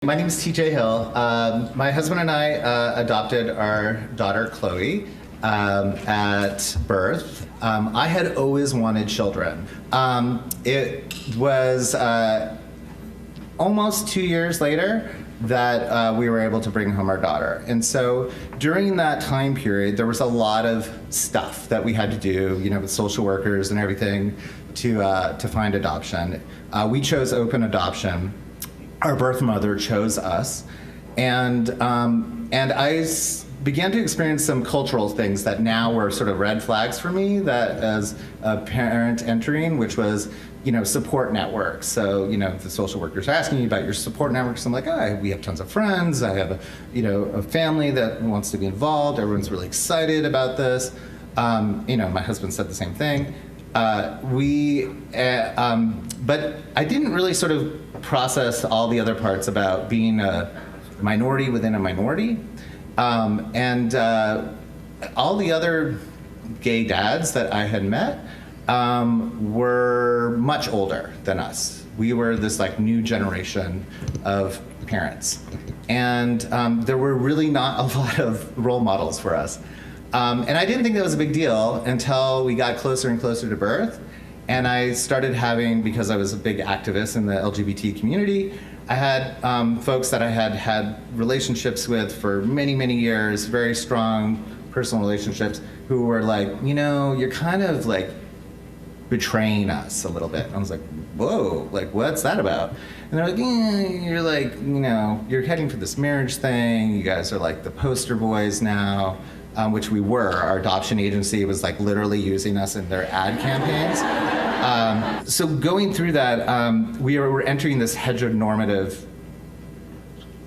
My name is TJ Hill. My husband and I adopted our daughter Chloe at birth. I had always wanted children. It was almost 2 years later that we were able to bring home our daughter. And so during that time period, there was a lot of stuff that we had to do, with social workers and everything to find adoption. We chose open adoption. Our birth mother chose us, and began to experience some cultural things that now were sort of red flags for me. That as a parent entering, which was support networks. So the social workers are asking you about your support networks. I'm like, we have tons of friends. I have a family that wants to be involved. Everyone's really excited about this. My husband said the same thing. But I didn't really sort of process all the other parts about being a minority within a minority. And all the other gay dads that I had met were much older than us. We were this new generation of parents. And there were really not a lot of role models for us. And I didn't think that was a big deal until we got closer and closer to birth. And I started having, because I was a big activist in the LGBT community, I had folks that I had had relationships with for many, many years, very strong personal relationships, who were like, you're kind of betraying us a little bit. And I was like, whoa, what's that about? And they're like, you're heading for this marriage thing. You guys are the poster boys now. Which we were. Our adoption agency was literally using us in their ad campaigns. So going through that, we were entering this heteronormative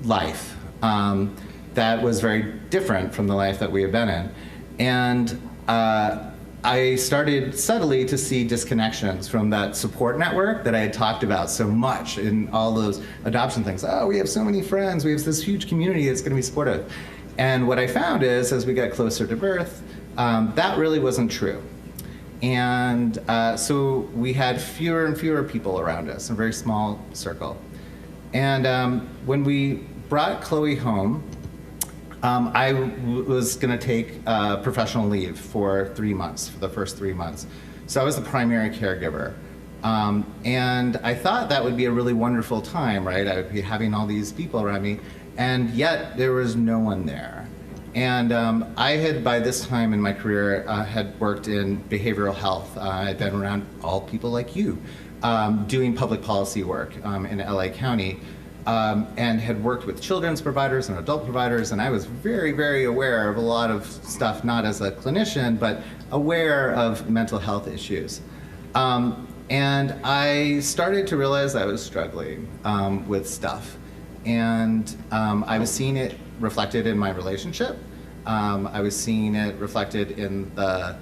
life that was very different from the life that we had been in. And I started subtly to see disconnections from that support network that I had talked about so much in all those adoption things. Oh, we have so many friends. We have this huge community that's going to be supportive. And what I found is, as we got closer to birth, that really wasn't true. And so we had fewer and fewer people around us, a very small circle. And when we brought Chloe home, I was going to take professional leave for 3 months, for the first 3 months. So I was the primary caregiver. And I thought that would be a really wonderful time, right? I would be having all these people around me. And yet there was no one there. And I had, by this time in my career, had worked in behavioral health. I'd been around all people like you, doing public policy work in LA County, and had worked with children's providers and adult providers. And I was very, very aware of a lot of stuff, not as a clinician, but aware of mental health issues. And I started to realize I was struggling with stuff. And I was seeing it reflected in my relationship. I was seeing it reflected in the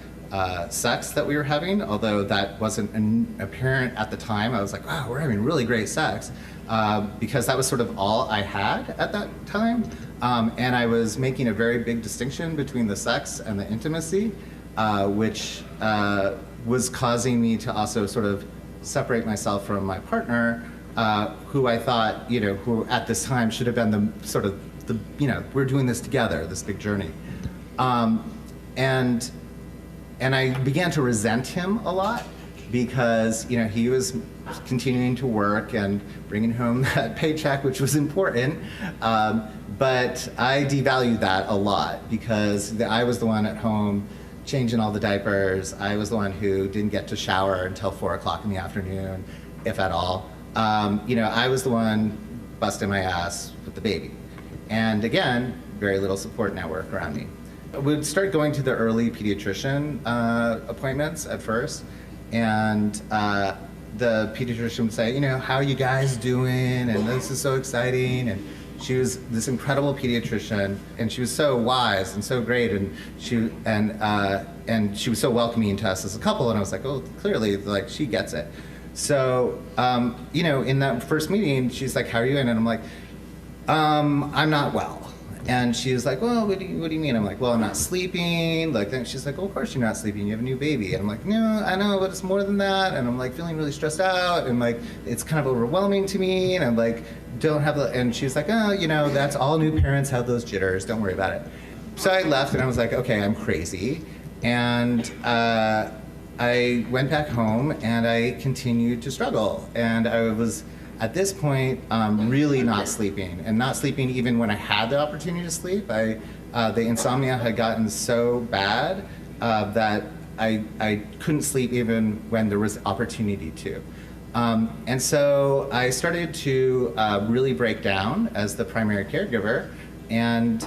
sex that we were having, although that wasn't apparent at the time. I was like, wow, we're having really great sex, because that was sort of all I had at that time. And I was making a very big distinction between the sex and the intimacy, which was causing me to also sort of separate myself from my partner, who I thought, who at this time should have been the sort of we're doing this together, this big journey. And I began to resent him a lot because, he was continuing to work and bringing home that paycheck, which was important. But I devalued that a lot because I was the one at home changing all the diapers. I was the one who didn't get to shower until 4 o'clock in the afternoon, if at all. I was the one busting my ass with the baby. And again, very little support network around me. We'd start going to the early pediatrician appointments at first, and the pediatrician would say, how are you guys doing? And this is so exciting. And she was this incredible pediatrician, and she was so wise and so great, and she was so welcoming to us as a couple. And I was like, oh, clearly, she gets it. So, in that first meeting, she's like, how are you? And I'm like, I'm not well. And she was like, well, what do you mean? I'm like, well, I'm not sleeping. Then she's like, well, of course you're not sleeping. You have a new baby. And I'm like, no, I know, but it's more than that. And I'm feeling really stressed out. And it's kind of overwhelming to me. And I'm don't have the, and she's like, oh, that's all new parents have those jitters. Don't worry about it. So I left and I was like, okay, I'm crazy. And I went back home and I continued to struggle. And I was, at this point, really not sleeping, and not sleeping even when I had the opportunity to sleep. The insomnia had gotten so bad that I couldn't sleep even when there was opportunity to. And so I started to really break down as the primary caregiver, and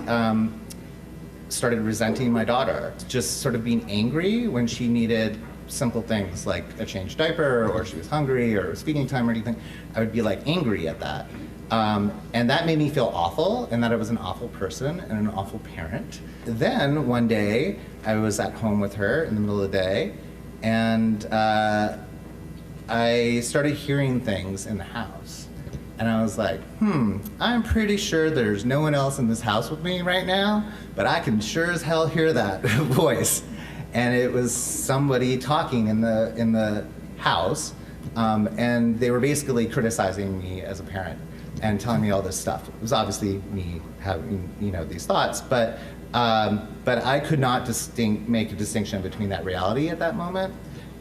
started resenting my daughter, just sort of being angry when she needed simple things like a changed diaper, or she was hungry, or it was feeding time or anything. I would be like angry at that. And that made me feel awful, and that I was an awful person and an awful parent. Then one day, I was at home with her in the middle of the day, and I started hearing things in the house. And I was like, I'm pretty sure there's no one else in this house with me right now, but I can sure as hell hear that voice. And it was somebody talking in the house, and they were basically criticizing me as a parent and telling me all this stuff. It was obviously me having these thoughts, but I could not make a distinction between that reality at that moment.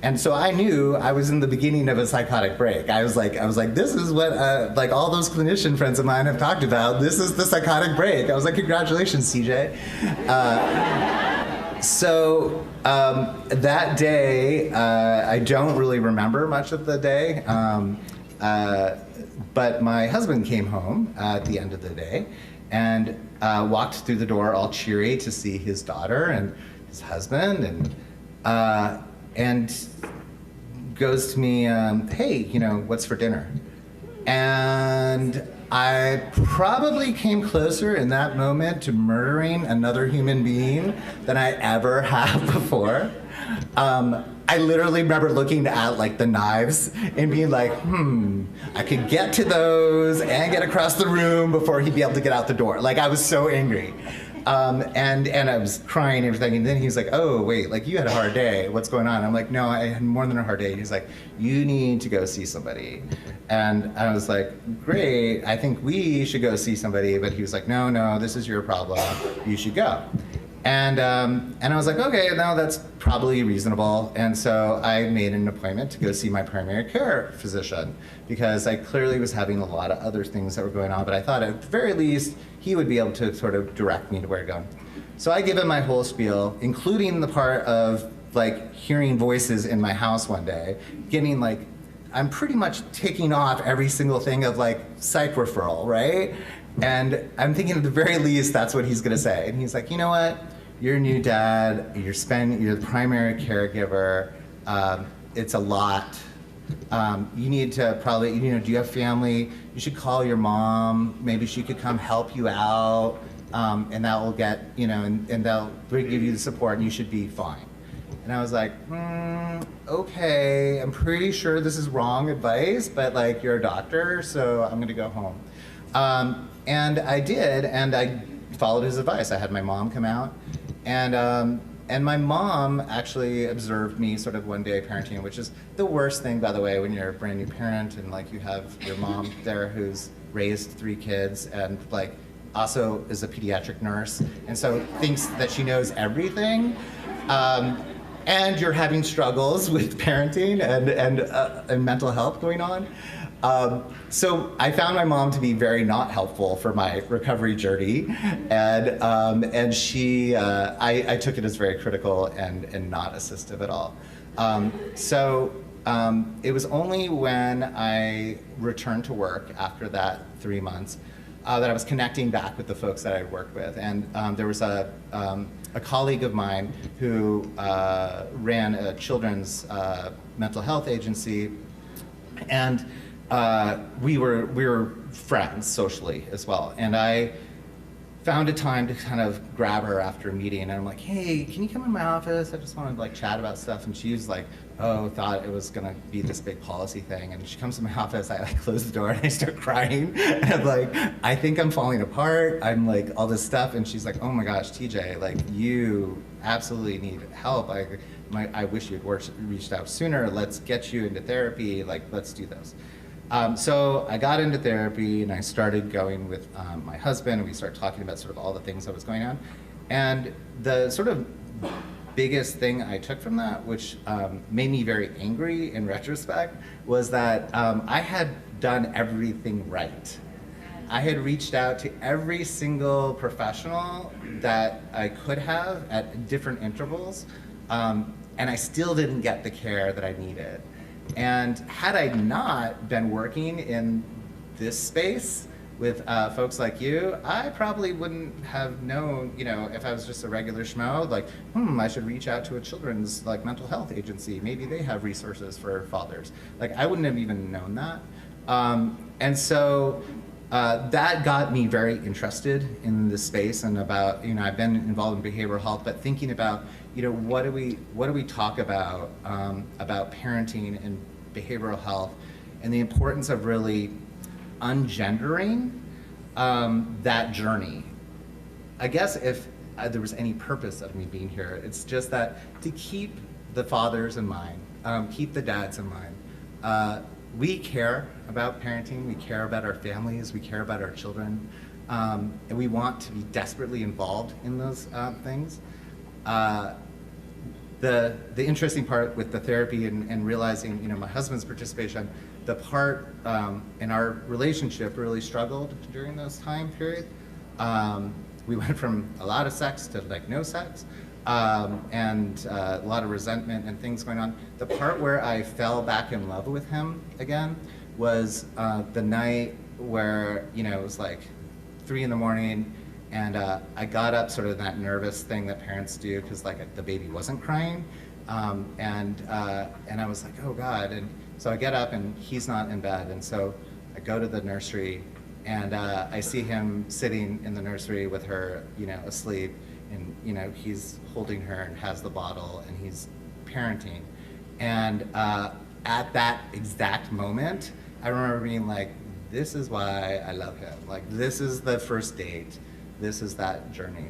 And so I knew I was in the beginning of a psychotic break. I was like, this is what like all those clinician friends of mine have talked about. This is the psychotic break. I was like, congratulations, CJ. So that day, I don't really remember much of the day, but my husband came home at the end of the day and walked through the door all cheery to see his daughter and his husband, and goes to me, hey, what's for dinner? And I probably came closer in that moment to murdering another human being than I ever have before. I literally remember looking at like the knives and being like, I could get to those and get across the room before he'd be able to get out the door. Like, I was so angry. And I was crying and everything, and then he was like, oh, wait, like, you had a hard day, what's going on? I'm like, no, I had more than a hard day. He's like, you need to go see somebody. And I was like, great, I think we should go see somebody, but he was like, no, this is your problem, you should go. And I was like, okay, no, that's probably reasonable. And so I made an appointment to go see my primary care physician, because I clearly was having a lot of other things that were going on, but I thought at the very least, he would be able to sort of direct me to where to go. So I give him my whole spiel, including the part of like hearing voices in my house one day, getting like, I'm pretty much taking off every single thing of like psych referral, right? And I'm thinking at the very least, that's what he's gonna say. And he's like, you know what? You're a new dad, you're the primary caregiver, it's a lot. You need to probably, do you have family? You should call your mom, maybe she could come help you out, and that will get, and they'll give you the support and you should be fine. And I was like, okay, I'm pretty sure this is wrong advice, but like, you're a doctor, so I'm gonna go home. And I did, and I followed his advice. I had my mom come out, and my mom actually observed me sort of one day parenting, which is the worst thing, by the way, when you're a brand new parent and like you have your mom there who's raised 3 kids and like also is a pediatric nurse, and so thinks that she knows everything. And you're having struggles with parenting and mental health going on. So I found my mom to be very not helpful for my recovery journey, and she, I took it as very critical and not assistive at all. So it was only when I returned to work after that 3 months that I was connecting back with the folks that I'd worked with, and there was a colleague of mine who ran a children's mental health agency, and we were friends socially as well. And I found a time to kind of grab her after a meeting, and I'm like, hey, can you come in my office? I just want to like chat about stuff. And she was like, oh, thought it was gonna be this big policy thing. And she comes to my office, I like close the door and I start crying. And I'm like, I think I'm falling apart. I'm like all this stuff. And she's like, oh my gosh, TJ, like you absolutely need help. I wish you'd reached out sooner. Let's get you into therapy. Like, let's do this. So I got into therapy and I started going with my husband, and we started talking about sort of all the things that was going on. And the sort of biggest thing I took from that, which made me very angry in retrospect, was that I had done everything right. I had reached out to every single professional that I could have at different intervals, and I still didn't get the care that I needed. And had I not been working in this space with folks like you, I probably wouldn't have known, if I was just a regular schmo, like, I should reach out to a children's mental health agency. Maybe they have resources for fathers. Like, I wouldn't have even known that. And so that got me very interested in this space and about, I've been involved in behavioral health, but thinking about, what do we talk about parenting and behavioral health, and the importance of really ungendering that journey. I guess if there was any purpose of me being here, it's just that to keep the fathers in mind, keep the dads in mind. We care about parenting, we care about our families, we care about our children, and we want to be desperately involved in those things. The interesting part with the therapy and realizing, my husband's participation, the part in our relationship really struggled during those time period. We went from a lot of sex to no sex, and a lot of resentment and things going on. The part where I fell back in love with him again was the night where, it was 3 a.m, and I got up sort of that nervous thing that parents do because the baby wasn't crying, and I was like, oh God. And so I get up and he's not in bed, and so I go to the nursery, and I see him sitting in the nursery with her, asleep, and he's holding her and has the bottle and he's parenting. And at that exact moment, I remember being like, this is why I love him. This is the first date. This is that journey.